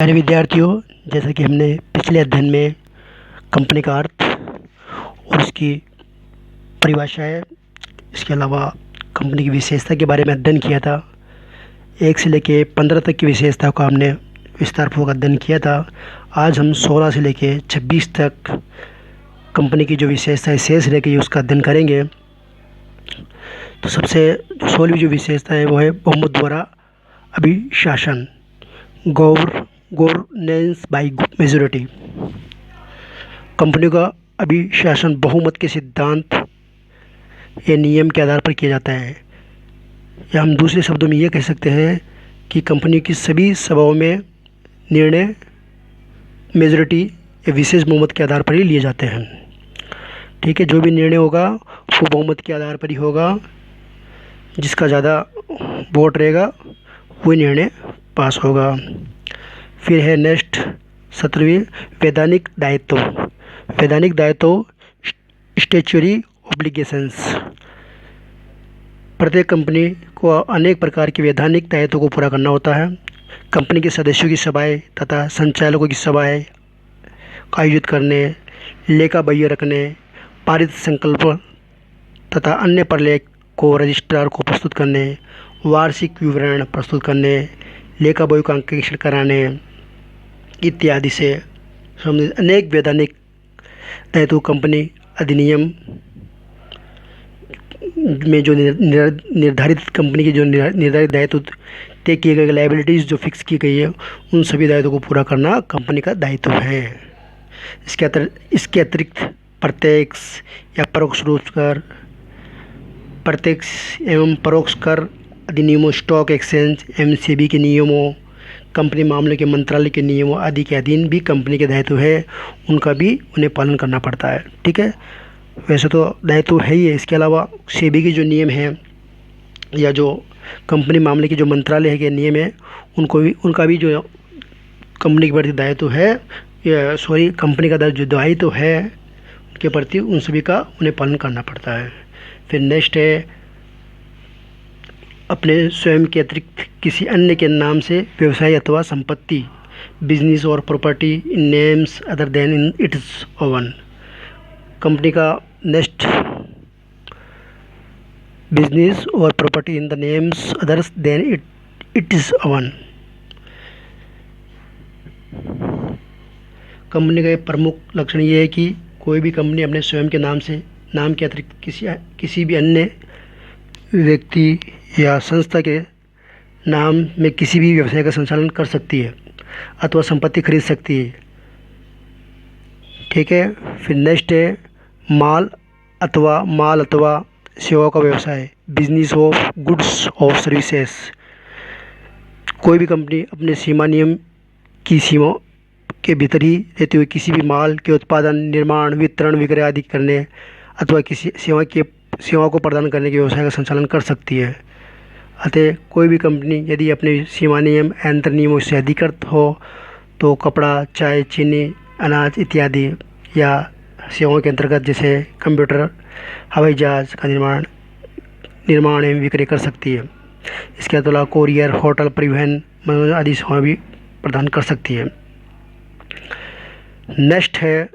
प्यारे विद्यार्थियों, जैसा कि हमने पिछले अध्ययन में कंपनी का अर्थ और उसकी परिभाषाएं, इसके अलावा कंपनी की विशेषता के बारे में अध्ययन किया था। 1 से लेके 15 तक की विशेषता का हमने विस्तारपूर्वक अध्ययन किया था। आज हम 16 से लेके 26 तक कंपनी की जो विशेषताएं शेष रह गई उसका अध्ययन करेंगे। तो सबसे 16वीं जो विशेषता है वो है बहुमत द्वारा अभिशासन, गवर्नेंस बाय मेजॉरिटी। कंपनी का अभिशासन बहुमत के सिद्धांत या नियम के आधार पर किया जाता है, या हम दूसरे शब्दों में ये कह सकते हैं कि कंपनी की सभी सभाओं में निर्णय मेजॉरिटी या विशेष बहुमत के आधार पर ही लिए जाते हैं। ठीक है, जो भी निर्णय होगा वो बहुमत के आधार पर ही होगा। जिसका ज़्यादा वोट रहेगा वही निर्णय पास होगा। फिर है नेक्स्ट 17वीं वैधानिक दायित्व। वैधानिक दायित्व स्टैट्यूटरी ऑब्लिगेशंस। प्रत्येक कंपनी को अनेक प्रकार के वैधानिक दायित्वों को पूरा करना होता है। कंपनी के सदस्यों की सभाएं तथा संचालकों की सभाएं आयोजित करने, लेखा बही रखने, पारित संकल्प तथा अन्य प्रलेख को रजिस्ट्रार को प्रस्तुत करने, वार्षिक विवरण प्रस्तुत करने, लेखा बही का अंकेक्षण कराने इत्यादि से संबंधित अनेक वैधानिक दायित्व कंपनी अधिनियम में जो निर्धारित कंपनी की जो निर्धारित दायित्व तय किए गए, लायबिलिटीज़ जो फिक्स की गई है, उन सभी दायित्वों को पूरा करना कंपनी का दायित्व है। इसके अतिरिक्त प्रत्यक्ष या परोक्ष रूप कर, प्रत्यक्ष एवं परोक्ष कर अधिनियमों, स्टॉक एक्सचेंज एमसीबी के नियमों, कंपनी मामले के मंत्रालय के नियमों आदि के अधीन भी कंपनी के दायित्व है, उनका भी उन्हें पालन करना पड़ता है। ठीक है, वैसे तो दायित्व है ही है। इसके अलावा सेबी के जो नियम हैं या जो कंपनी मामले के जो मंत्रालय के नियम है, उनका भी जो कंपनी के प्रति दायित्व है, कंपनी का जो दायित्व है उनके प्रति उन सभी का उन्हें पालन करना पड़ता है। फिर नेक्स्ट है अपने स्वयं के अतिरिक्त किसी अन्य के नाम से व्यवसाय अथवा संपत्ति, बिजनेस और property in names other than in its own. Company का नेक्स्ट बिजनेस और property in the names others than it is own. Company का एक प्रमुख लक्षण ये है कि कोई भी कंपनी अपने स्वयं के नाम के अतिरिक्त किसी भी अन्य व्यक्ति या संस्था के नाम में किसी भी व्यवसाय का संचालन कर सकती है अथवा संपत्ति खरीद सकती है। ठीक है, फिर नेक्स्ट है माल अथवा सेवा का व्यवसाय, बिजनेस ऑफ गुड्स और सर्विसेज। कोई भी कंपनी अपने सीमा नियम की सीमा के भीतर ही रहते हुए किसी भी माल के उत्पादन, निर्माण, वितरण, विक्रय आदि करने अथवा किसी सेवा को प्रदान करने के व्यवसाय का संचालन कर सकती है। अतः कोई भी कंपनी यदि अपने सीमा नियम अंतर नियमों से अधिकृत हो तो कपड़ा, चाय, चीनी, अनाज इत्यादि या सेवाओं के अंतर्गत जैसे कंप्यूटर, हवाई जहाज का निर्माण एवं विक्रय कर सकती है। इसके अलावा कोरियर, होटल, परिवहन, मनोरंजन आदि सेवाएं भी प्रदान कर सकती है। नेक्स्ट है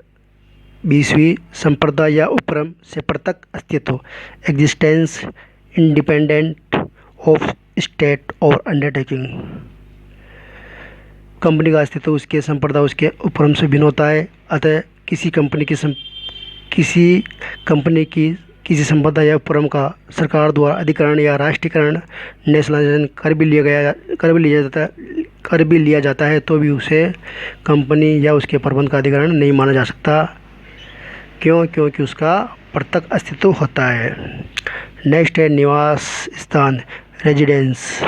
20वीं संप्रदा या उपक्रम से पृथक अस्तित्व, एग्जिस्टेंस इंडिपेंडेंट ऑफ स्टेट और अंडरटेकिंग। कंपनी का अस्तित्व उसके संप्रदा, उसके उपक्रम से भिन्न होता है। अतः किसी कंपनी किसी संपदा या उपक्रम का सरकार द्वारा अधिकरण या राष्ट्रीयकरण, नेशनलाइजेशन कर भी लिया जाता है तो भी उसे कंपनी या उसके प्रबंध का अधिकरण नहीं माना जा सकता। क्योंकि उसका पृथक अस्तित्व होता है। नेक्स्ट है निवास स्थान, रेजिडेंस।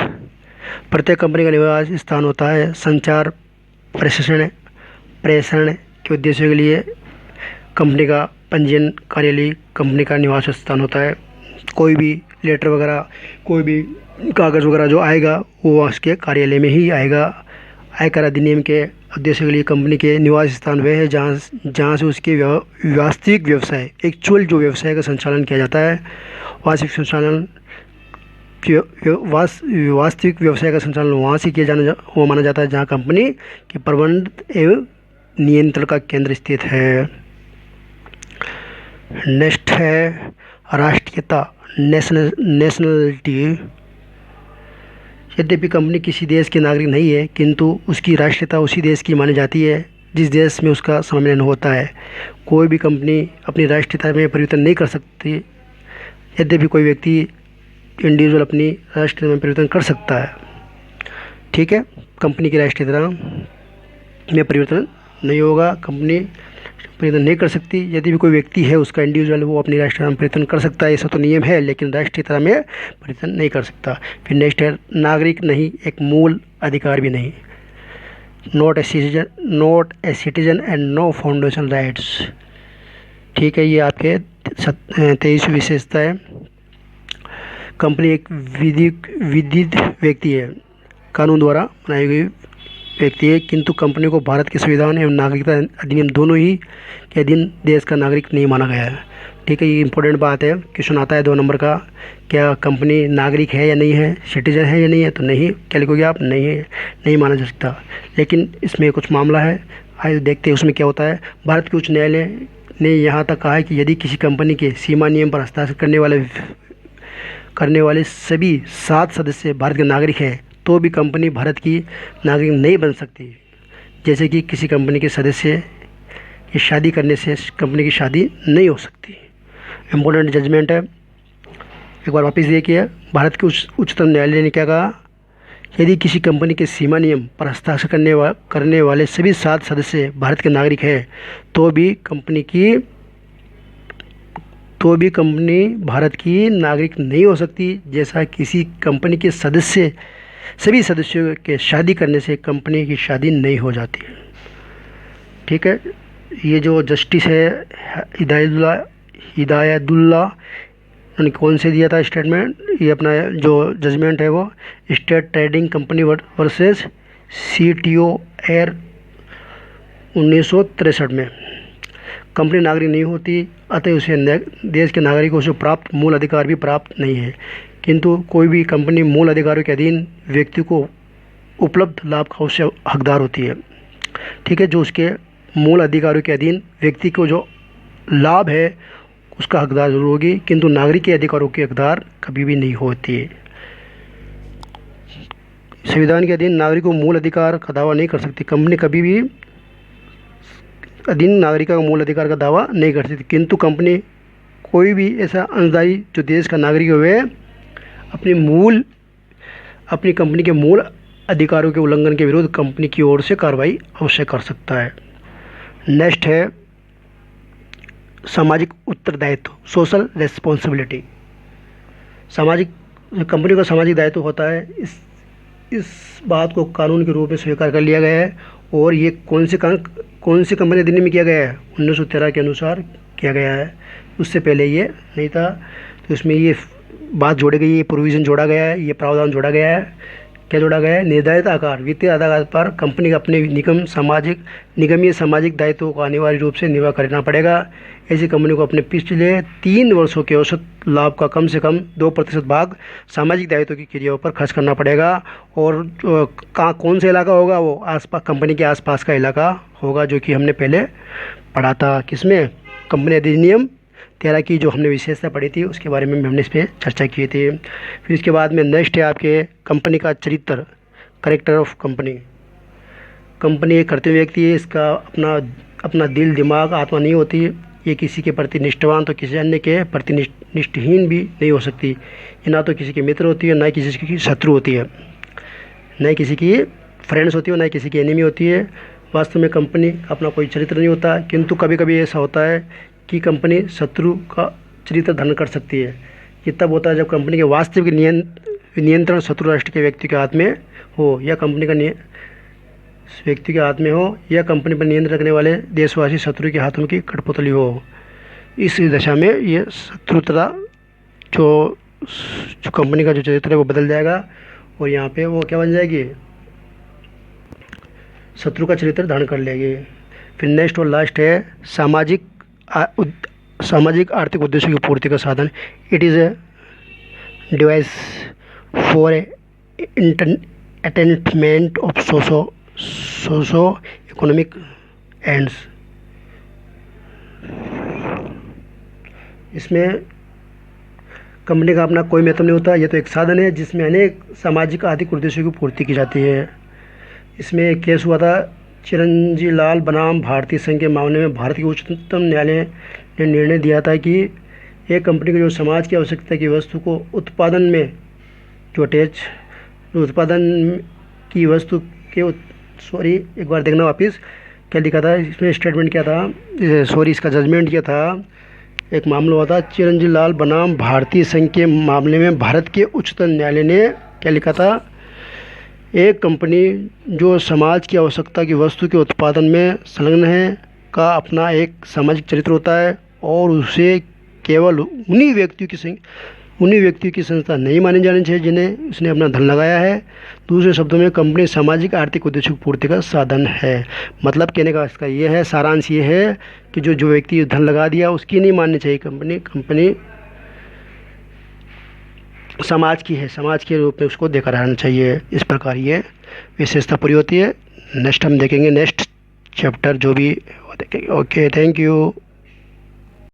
प्रत्येक कंपनी का निवास स्थान होता है। संचार, प्रेषण के उद्देश्यों के लिए कंपनी का पंजीयन कार्यालय कंपनी का निवास स्थान होता है। कोई भी लेटर वगैरह, कोई भी कागज़ वगैरह जो आएगा वो उसके कार्यालय में ही आएगा। आयकर अधिनियम के उद्देश्य के लिए कंपनी के निवास स्थान वह है जहाँ से उसके वास्तविक व्यवसाय, एक्चुअल जो व्यवसाय का संचालन किया जाता है, वास्तविक संचालन वास्तविक व्यवसाय का संचालन वहाँ से किया जाना हुआ माना जाता है जहाँ कंपनी के प्रबंधन एवं नियंत्रण का केंद्र स्थित है। नेक्स्ट है राष्ट्रीयता, नेशनलिटी। यद्यपि कंपनी किसी देश के नागरिक नहीं है, किंतु उसकी राष्ट्रीयता उसी देश की मानी जाती है जिस देश में उसका सम्मेलन होता है। कोई भी कंपनी अपनी राष्ट्रीयता में परिवर्तन नहीं कर सकती। यद्यपि कोई व्यक्ति इंडिविजुअल अपनी राष्ट्रीयता में परिवर्तन कर सकता है। ठीक है, कंपनी की राष्ट्रीयता में परिवर्तन नहीं होगा, कंपनी परिवर्तन नहीं कर सकती। यदि भी कोई व्यक्ति है उसका इंडिविजुअल, वो अपनी राष्ट्रीयता में परिवर्तन कर सकता है, ऐसा तो नियम है, लेकिन राष्ट्रीयता में परिवर्तन नहीं कर सकता। फिर नेक्स्ट है नागरिक नहीं, एक मूल अधिकार भी नहीं। Not a citizen and no foundation rights. ठीक है, ये आपके 23वीं विशेषता है। कंपनी एक विधित व्यक्ति है, कानून द्वारा बनाई गई व्यक्ति है, किंतु कंपनी को भारत के संविधान एवं नागरिकता अधिनियम दोनों ही के अधीन देश का नागरिक नहीं माना गया है। ठीक है, ये इंपॉर्टेंट बात है। क्वेश्चन आता है 2 नंबर का, क्या कंपनी नागरिक है या नहीं है, सिटीजन है या नहीं है, तो नहीं, क्या लिखोगे आप, नहीं है, नहीं माना जा सकता। लेकिन इसमें कुछ मामला है, आइए देखते हैं उसमें क्या होता है। भारत के उच्च न्यायालय ने यहाँ तक कहा है कि यदि किसी कंपनी के सीमा नियम पर हस्ताक्षर करने वाले सभी 7 सदस्य भारत के नागरिक हैं, तो भी कंपनी भारत की नागरिक नहीं बन सकती। जैसे कि किसी कंपनी के सदस्य की शादी करने से कंपनी की शादी नहीं हो सकती। इम्पोर्टेंट जजमेंट है, एक बार वापस देखिए। भारत के उच्चतम न्यायालय ने क्या कहा, यदि किसी कंपनी के सीमा नियम पर हस्ताक्षर करने वाले सभी 7 सदस्य भारत के नागरिक हैं, तो भी कंपनी भारत की नागरिक नहीं हो सकती। जैसा किसी कंपनी के सभी सदस्यों के शादी करने से कंपनी की शादी नहीं हो जाती। ठीक है, ये जो जस्टिस है हिदायतुल्ला उन्होंने कौन से दिया था स्टेटमेंट, ये अपना जो जजमेंट है वो state trading company versus CTO air 1963 में। कंपनी नागरिक नहीं होती, अतः उसे देश के नागरिकों से प्राप्त मूल अधिकार भी प्राप्त नहीं है, किंतु कोई भी कंपनी मूल अधिकारों के अधीन व्यक्ति को उपलब्ध लाभ का उससे हकदार होती है। ठीक है, जो उसके मूल अधिकारों के अधीन व्यक्ति को जो लाभ है उसका हकदार जरूर होगी, किंतु नागरिक के अधिकारों के हकदार कभी भी नहीं होती है। संविधान के अधीन नागरिक को मूल अधिकार का दावा नहीं कर सकती। कंपनी कभी भी अधीन नागरिक का मूल अधिकार का दावा नहीं कर सकती, किंतु कंपनी कोई भी ऐसा अंशदायी जो देश का नागरिक हुए अपनी कंपनी के मूल अधिकारों के उल्लंघन के विरुद्ध कंपनी की ओर से कार्रवाई अवश्य कर सकता है। नेक्स्ट है सामाजिक उत्तरदायित्व, सोशल रेस्पॉन्सिबिलिटी। कंपनी का सामाजिक दायित्व होता है, इस बात को कानून के रूप में स्वीकार कर लिया गया है। और ये कौन सी कंपनी अधिनियम में किया गया है, 1913 के अनुसार किया गया है, उससे पहले ये नहीं था। तो इसमें ये बात जोड़ी गई, ये प्रोविज़न जोड़ा गया है, ये प्रावधान जोड़ा गया है। क्या जोड़ा गया है, निर्धारित आकार वित्तीय आधार पर कंपनी का अपने निगमीय सामाजिक दायित्वों को अनिवार्य रूप से निर्वाह करना पड़ेगा। ऐसी कंपनी को अपने पिछले 3 वर्षों के औसत लाभ का कम से कम 2% भाग सामाजिक दायित्व की क्रियाओं पर खर्च करना पड़ेगा। और कौन सा इलाका होगा, वो कंपनी के आसपास का इलाका होगा, जो कि हमने पहले पढ़ा था किसमें, कंपनी अधिनियम 13 की जो हमने विशेषता पढ़ी थी उसके बारे में हमने इस पर चर्चा की थी। फिर इसके बाद में नेक्स्ट है आपके कंपनी का चरित्र, कैरेक्टर ऑफ कंपनी। कंपनी एक कर्तव्य व्यक्ति है, इसका अपना दिल दिमाग आत्मा नहीं होती। ये किसी के प्रति निष्ठावान तो किसी अन्य के प्रति निष्ठाहीन भी नहीं हो सकती। ये ना तो किसी के मित्र होती है, ना किसी की शत्रु होती है, न किसी की फ्रेंड्स होती है, ना किसी की एनिमी होती है। वास्तव में कंपनी अपना कोई चरित्र नहीं होता, किंतु कभी कभी ऐसा होता है कि कंपनी शत्रु का चरित्र धारण कर सकती है। ये तब होता है जब कंपनी के वास्तविक नियंत्रण शत्रु राष्ट्र के व्यक्ति के हाथ में हो, या कंपनी का व्यक्ति के हाथ में हो, या कंपनी पर नियंत्रण रखने वाले देशवासी शत्रु के हाथों की कठपुतली हो। इस दशा में ये शत्रुता जो कंपनी का जो चरित्र है वो बदल जाएगा, और यहाँ पे वो क्या बन जाएगी, शत्रु का चरित्र धारण कर लेगी। फिर नेक्स्ट और लास्ट है सामाजिक आर्थिक उद्देश्यों की पूर्ति का साधन। It is a device for attainment of socio economic ends. इसमें कंपनी का अपना कोई महत्व नहीं होता, यह तो एक साधन है जिसमें अनेक सामाजिक आर्थिक उद्देश्यों की पूर्ति की जाती है। इसमें एक केस हुआ था चिरंजी लाल बनाम भारतीय संघ के मामले में। भारत के उच्चतम न्यायालय ने निर्णय दिया था कि एक कंपनी को जो समाज की आवश्यकता की वस्तु को उत्पादन में उत्पादन की वस्तु के सॉरी एक बार देखना वापस क्या लिखा था इसमें, स्टेटमेंट क्या था, सॉरी इसका जजमेंट क्या था। एक मामला हुआ था चिरंजी लाल बनाम भारतीय संघ के मामले में। भारत के उच्चतम न्यायालय ने क्या लिखा था, एक कंपनी जो समाज की आवश्यकता की वस्तु के उत्पादन में संलग्न है का अपना एक सामाजिक चरित्र होता है और उसे केवल उन्हीं व्यक्तियों की संस्था नहीं मानी जानी चाहिए जिन्हें उसने अपना धन लगाया है। दूसरे शब्दों में कंपनी सामाजिक आर्थिक उद्देश्यों की पूर्ति का साधन है। मतलब कहने का इसका ये है, सारांश ये है कि जो व्यक्ति धन लगा दिया उसकी नहीं माननी चाहिए कंपनी समाज की है, समाज के रूप में उसको देखा रहना चाहिए। इस प्रकार ये विशेषता पूरी होती है। नेक्स्ट हम देखेंगे नेक्स्ट चैप्टर जो भी देखेंगे। Okay, thank you.